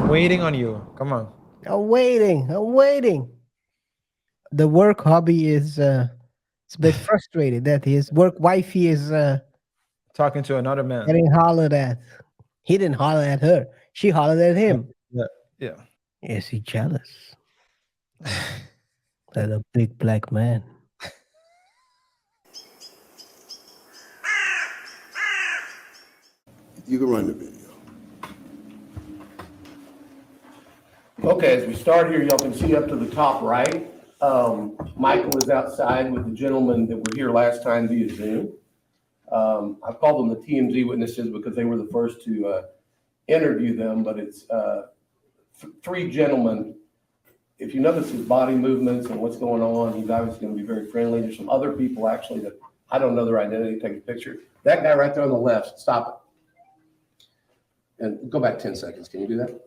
waiting on you. Come on. I'm waiting. I'm waiting. The work hobby is it's a bit frustrated that his work wifey is Talking to another man. getting hollered at. He didn't holler at her. She hollered at Yeah. him. Yeah. Yeah. Is he jealous? That a big black man. You can run the video. Okay, as we start here, y'all can see up to the top right, Michael is outside with the gentleman that were here last time via Zoom. I've called them the TMZ witnesses because they were the first to interview them, but it's three gentlemen. If you notice his body movements and what's going on, he's obviously going to be very friendly. There's some other people actually that I don't know their identity. Take a picture. That guy right there on the left, stop it. And go back 10 seconds. Can you do that?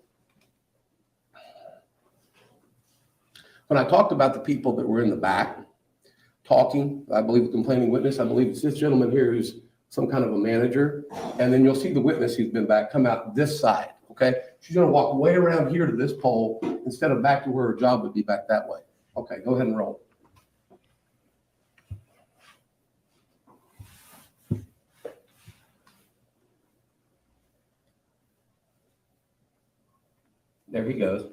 When I talked about the people that were in the back talking, I believe the complaining witness, I believe it's this gentleman here who's some kind of a manager. And then you'll see the witness who's been back come out this side, okay? She's gonna walk way around here to this pole instead of back to where her job would be back that way. Okay, go ahead and roll. There he goes.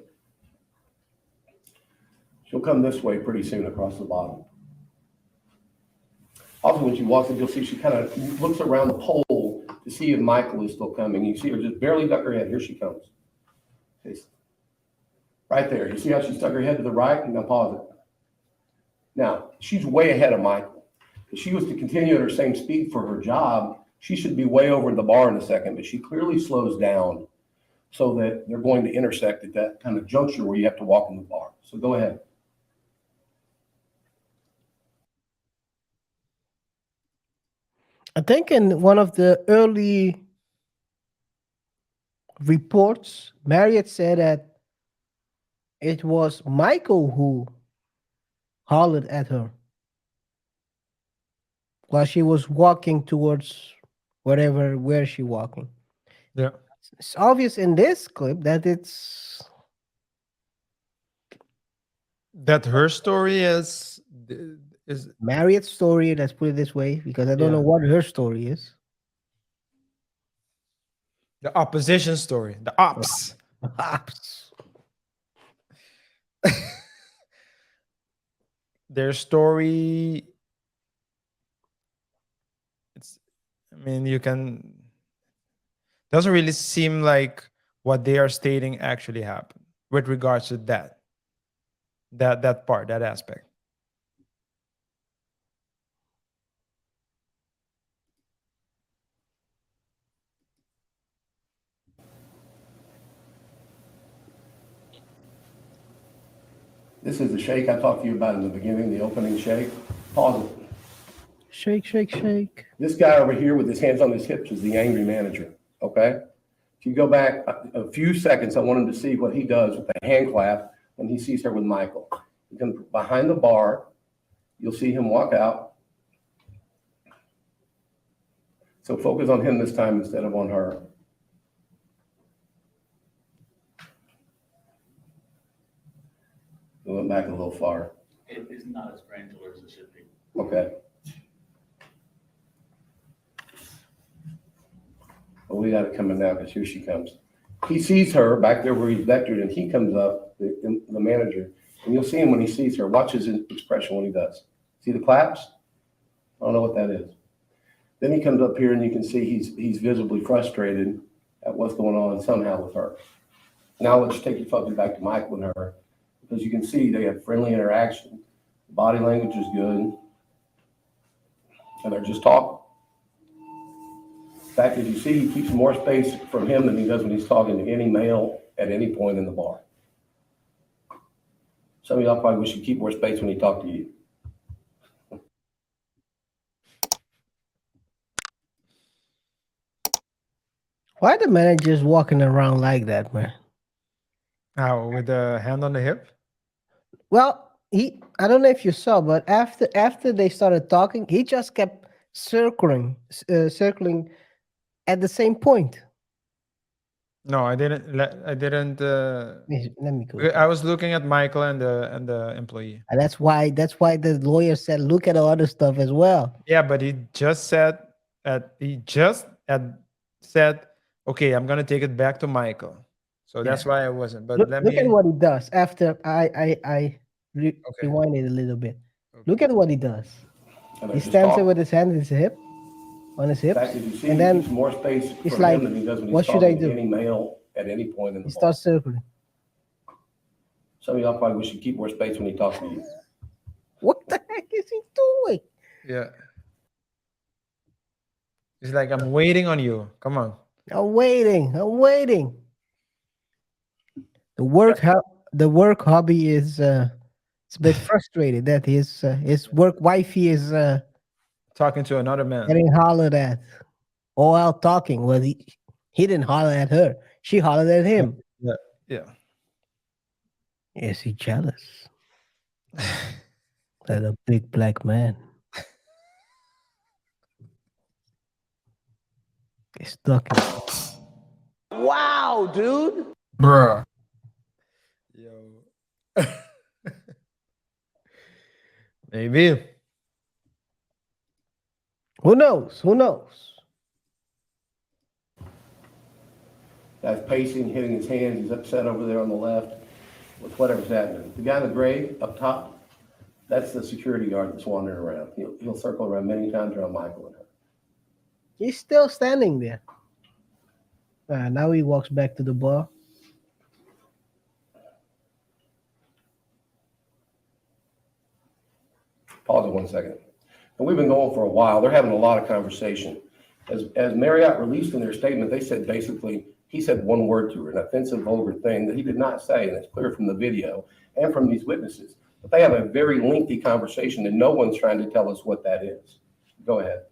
She'll come this way pretty soon across the bottom. Also, when she walks in, you'll see she kind of looks around the pole to see if Michael is still coming. You see her just barely duck her head. Here she comes. Right there. You see how she stuck her head to the right? Now pause it. Now, she's way ahead of Michael. If she was to continue at her same speed for her job, she should be way over the bar in a second, but she clearly slows down so that they're going to intersect at that kind of juncture where you have to walk in the bar. So go ahead. I think in one of the early reports, Marriott said that it was Michael who hollered at her while she was walking towards where she walking. Yeah. It's obvious in this clip that it's That her story is Marriott's story. Let's put it this way, because I don't know what her story is. the opposition story. The ops. Ops. Their story. I mean, you can. Doesn't really seem like what they are stating actually happened with regards to that part, that aspect. This is the shake I talked to you about in the beginning, the opening shake. Pause it. Shake, shake, shake. This guy over here with his hands on his hips is the angry manager, okay? If you go back a few seconds, I want him to see what he does with the hand clap when he sees her with Michael. He comes behind the bar. You'll see him walk out. So focus on him this time instead of on her. We went back a little far. It is not as granular as it should be. Okay. Well, we got it coming now because here she comes. He sees her back there where he's vectored, and he comes up, the manager, and you'll see him when he sees her. Watch his expression when he does. See the claps? I don't know what that is. Then he comes up here, and you can see he's visibly frustrated at what's going on somehow with her. Now let's take your focus back to Michael and her, because you can see they have friendly interaction. Body language is good, and they're just talking. In fact, as you see, he keeps more space from him than he does when he's talking to any male at any point in the bar. Some of y'all probably wish you keep more space when he talk to you. Why the managers walking around like that, man? How, with the hand on the hip? Well, I don't know if you saw, but after they started talking, he just kept circling at the same point. No, I didn't. I didn't. Let me go. I was looking at Michael and the employee. And that's why the lawyer said, look at the other stuff as well. Yeah, but he just said said, okay, I'm gonna take it back to Michael. So that's Yeah. why I wasn't. But Look, let look at me. what he does after Okay. rewind it a little bit. Okay. Look at what he does. And He just stands there talk. with his hand in his hip, on his In hips, fact, if you see, and he then keeps more space it's for like, him than he does when what he's should I talking to do? any male at any point in the he bar. starts circling. Some of y'all probably wish you keep more space when he talks to you. What the heck is he doing? Yeah. It's like I'm waiting on you. Come on. I'm waiting. The work hobby is it's a bit frustrated that his work wifey is Talking to another man. getting hollered at, all out talking. Well, he didn't holler at her. She hollered at him. Yeah. Yeah. Is he jealous that a big black man is stuck in? Wow, dude. Bruh. Yo. Maybe. Who knows? Guy's pacing, hitting his hands. He's upset over there on the left with whatever's happening. The guy in the gray up top, that's the security guard that's wandering around. He'll circle around many times around Michael and her. He's still standing there. Now he walks back to the bar. Pause it 1 second. And we've been going for a while. They're having a lot of conversation. As Marriott released in their statement, they said basically, he said one word to her, an offensive, vulgar thing that he did not say, and it's clear from the video and from these witnesses. But they have a very lengthy conversation, and no one's trying to tell us what that is. Go ahead.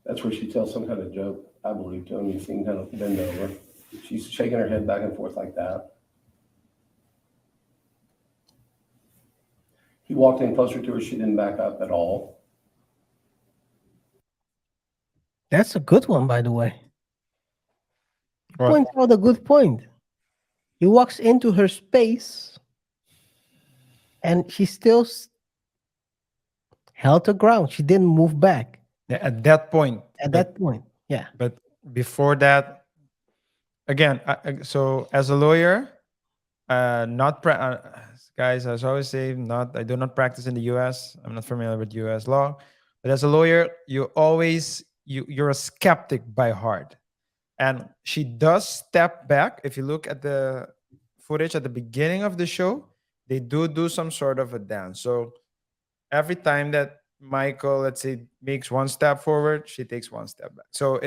That's where she tells some kind of joke, I believe, to him. You see him kind of bend over. She's shaking her head back and forth like that. He walked in closer to her. She didn't back up at all. That's a good one, by the way. What? Points out a good point. He walks into her space, and she still held her ground. She didn't move back Yeah, at that point. at But- that point. Yeah. But before that, again, so as a lawyer, guys, as I always say, I do not practice in the U.S. I'm not familiar with U.S. law, but as a lawyer, you're a skeptic by heart, and she does step back. If you look at the footage at the beginning of the show, they do some sort of a dance. So every time that Michael, let's say, makes one step forward, she takes one step back. So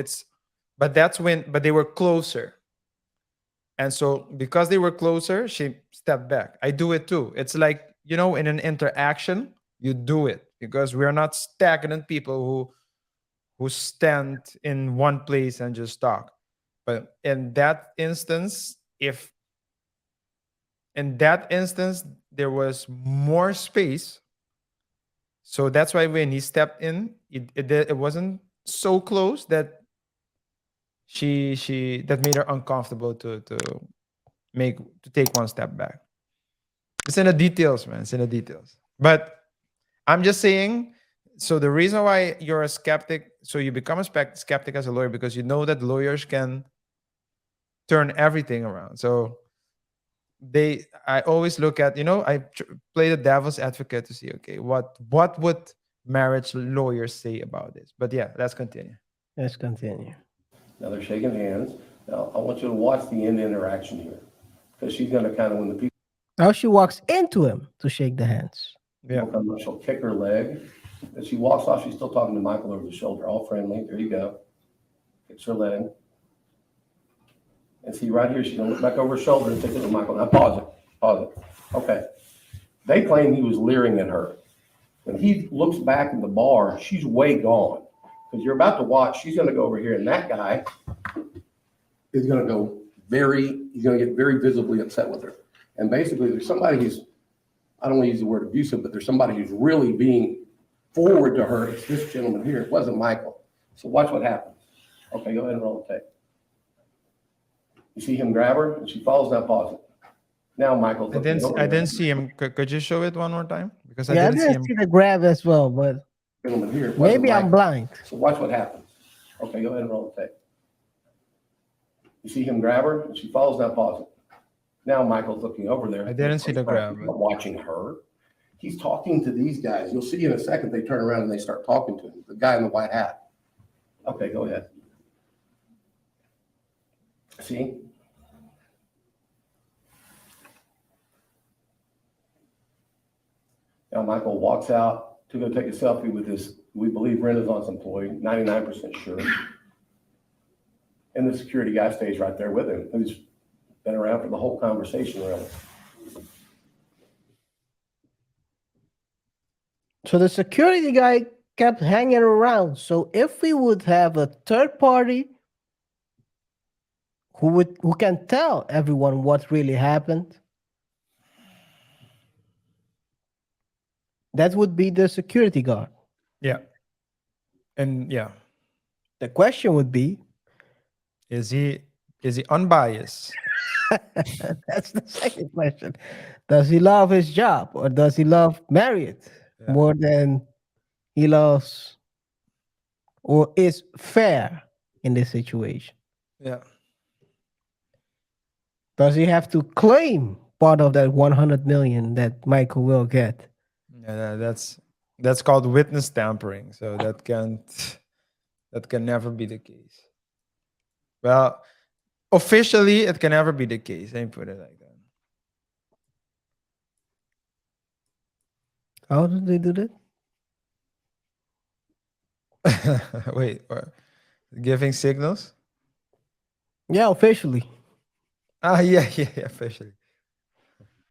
but they were closer. And so because they were closer, she stepped back. I do it too. It's like, in an interaction, you do it because we're not stagnant people who stand in one place and just talk. But in that instance, there was more space. So that's why when he stepped in, it wasn't so close that that made her uncomfortable to take one step back. It's in the details, man. It's in the details. But I'm just saying, so the reason why you're a skeptic, so you become a skeptic as a lawyer because you know that lawyers can turn everything around. So I always look at, I play the devil's advocate to see, okay, what would marriage lawyers say about this? But yeah, let's continue. Let's continue. Now they're shaking hands. Now I want you to watch the end interaction here, because she's going to kind of, when the people Now she walks into him to shake the hands. Yeah. come up, she'll kick her leg. As she walks off, she's still talking to Michael over the shoulder, all friendly. There you go. Kicks her leg. And see right here, she's going to look back over her shoulder and take it to Michael. Now pause it. Okay. They claim he was leering at her. When he looks back in the bar, she's way gone. because you're about to watch. She's going to go over here, and that guy is going to go he's going to get very visibly upset with her. And basically, there's somebody who's, I don't want to use the word abusive, but there's somebody who's really being forward to her. It's this gentleman here. It wasn't Michael. So watch what happens. Okay, go ahead and roll the tape. You see him grab her, and she falls down, pause it. Now Michael's I looking over I there. didn't see him. Could you show it one more time? Because I Yeah, I didn't see didn't him. see the grab as well, but Gentleman here. It wasn't maybe I'm Michael. blind. So watch what happens. Okay, go ahead and roll the tape. You see him grab her, and she falls down, pause it. Now Michael's looking over there. I didn't see the grab. He's not watching her. He's talking to these guys. You'll see in a second they turn around and they start talking to him. The guy in the white hat. Okay, go ahead. See? Now Michael walks out to go take a selfie with this, we believe, Renaissance employee, 99% sure. And the security guy stays right there with him, who's been around for the whole conversation, really. So the security guy kept hanging around. So if we would have a third party who can tell everyone what really happened, that would be the security guard. Yeah. And yeah, The question would be, is he unbiased? that's the second question. Does he love his job, or does he love Marriott Yeah. more than he loves, or is fair in this situation? Yeah. Does he have to claim part of that 100 million that Michael will get? Yeah, that's called witness tampering. So that can never be the case. Well, officially, it can never be the case. Let me put it like How do they do that? that. Wait, what? Giving signals? Yeah, officially. Ah, yeah, officially.